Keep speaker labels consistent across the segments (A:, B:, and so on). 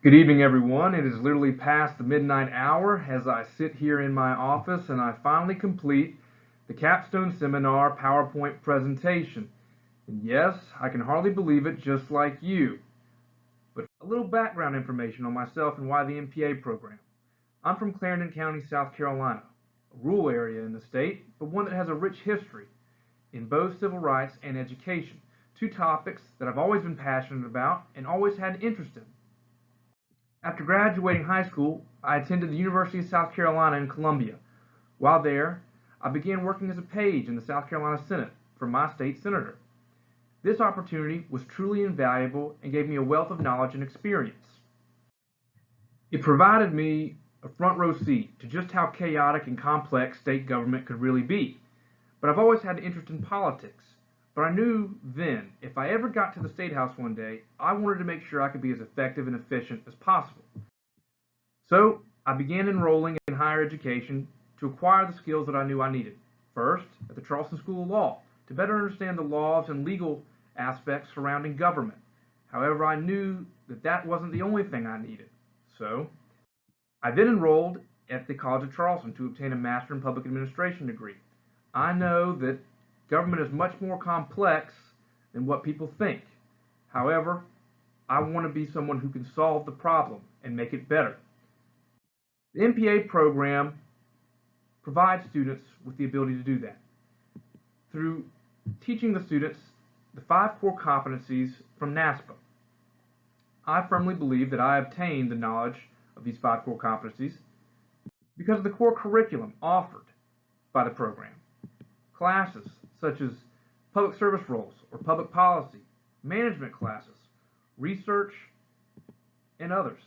A: Good evening, everyone. It is literally past the midnight hour as I sit here in my office and I finally complete the Capstone Seminar PowerPoint presentation. And yes, I can hardly believe it, just like you. But a little background information on myself and why the MPA program. I'm from Clarendon County, South Carolina, a rural area in the state, but one that has a rich history in both civil rights and education, two topics that I've always been passionate about and always had an interest in. After graduating high school, I attended the University of South Carolina in Columbia. While there, I began working as a page in the South Carolina Senate for my state senator. This opportunity was truly invaluable and gave me a wealth of knowledge and experience. It provided me a front row seat to just how chaotic and complex state government could really be. But I've always had an interest in politics. But I knew then, if I ever got to the State House one day, I wanted to make sure I could be as effective and efficient as possible. So I began enrolling in higher education to acquire the skills that I knew I needed. First, at the Charleston School of Law, to better understand the laws and legal aspects surrounding government. However, I knew that that wasn't the only thing I needed. So I then enrolled at the College of Charleston to obtain a Master in Public Administration degree. I know that government is much more complex than what people think. However, I want to be someone who can solve the problem and make it better. The MPA program provides students with the ability to do that through teaching the students the 5 core competencies from NASPA. I firmly believe that I obtained the knowledge of these 5 core competencies because of the core curriculum offered by the program. Classes such as public service roles or public policy, management classes, research, and others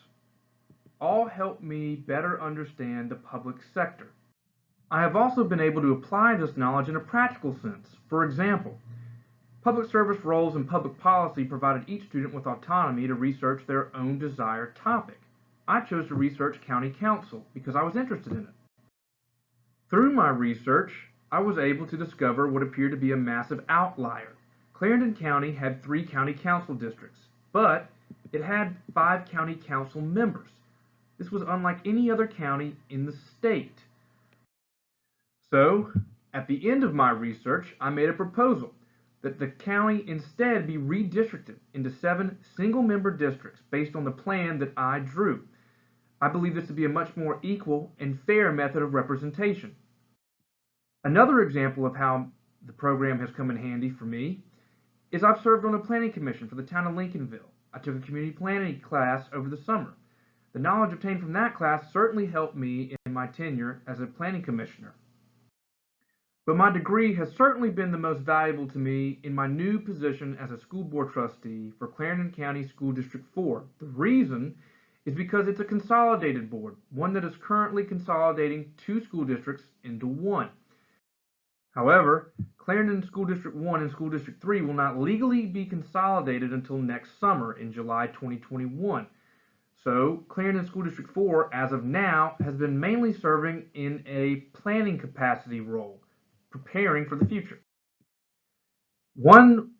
A: all help me better understand the public sector. I have also been able to apply this knowledge in a practical sense. For example, public service roles and public policy provided each student with autonomy to research their own desired topic. I chose to research county council because I was interested in it. Through my research, I was able to discover what appeared to be a massive outlier. Clarendon County had 3 county council districts, but it had 5 county council members. This was unlike any other county in the state. So, at the end of my research, I made a proposal that the county instead be redistricted into 7 single-member districts based on the plan that I drew. I believe this to be a much more equal and fair method of representation. Another example of how the program has come in handy for me is I've served on a planning commission for the town of Lincolnville. I took a community planning class over the summer. The knowledge obtained from that class certainly helped me in my tenure as a planning commissioner. But my degree has certainly been the most valuable to me in my new position as a school board trustee for Clarendon County School District 4. The reason is because it's a consolidated board, one that is currently consolidating 2 school districts into 1. However, Clarendon School District 1 and School District 3 will not legally be consolidated until next summer in July 2021. So, Clarendon School District 4, as of now, has been mainly serving in a planning capacity role, preparing for the future. One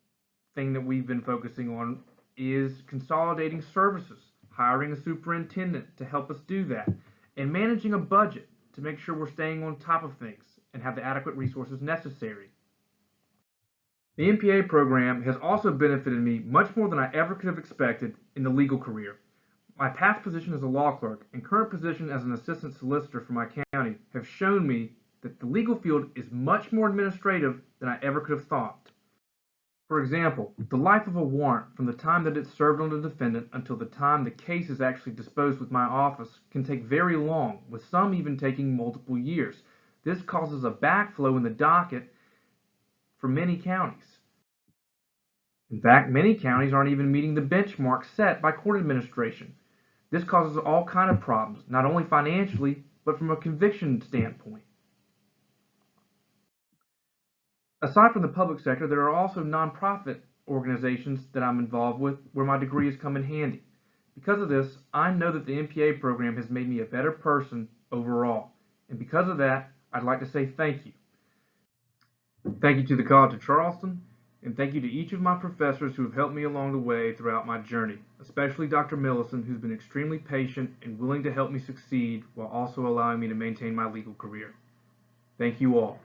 A: thing that we've been focusing on is consolidating services, hiring a superintendent to help us do that, and managing a budget to make sure we're staying on top of things and have the adequate resources necessary. The MPA program has also benefited me much more than I ever could have expected in the legal career. My past position as a law clerk and current position as an assistant solicitor for my county have shown me that the legal field is much more administrative than I ever could have thought. For example, the life of a warrant from the time that it's served on the defendant until the time the case is actually disposed with my office can take very long, with some even taking multiple years. This causes a backflow in the docket for many counties. In fact, many counties aren't even meeting the benchmark set by court administration. This causes all kinds of problems, not only financially, but from a conviction standpoint. Aside from the public sector, there are also nonprofit organizations that I'm involved with where my degree has come in handy. Because of this, I know that the MPA program has made me a better person overall. And because of that, I'd like to say thank you. Thank you to the College of Charleston, And thank you to each of my professors who have helped me along the way throughout my journey, especially Dr. Millison, who's been extremely patient and willing to help me succeed while also allowing me to maintain my legal career. Thank you all.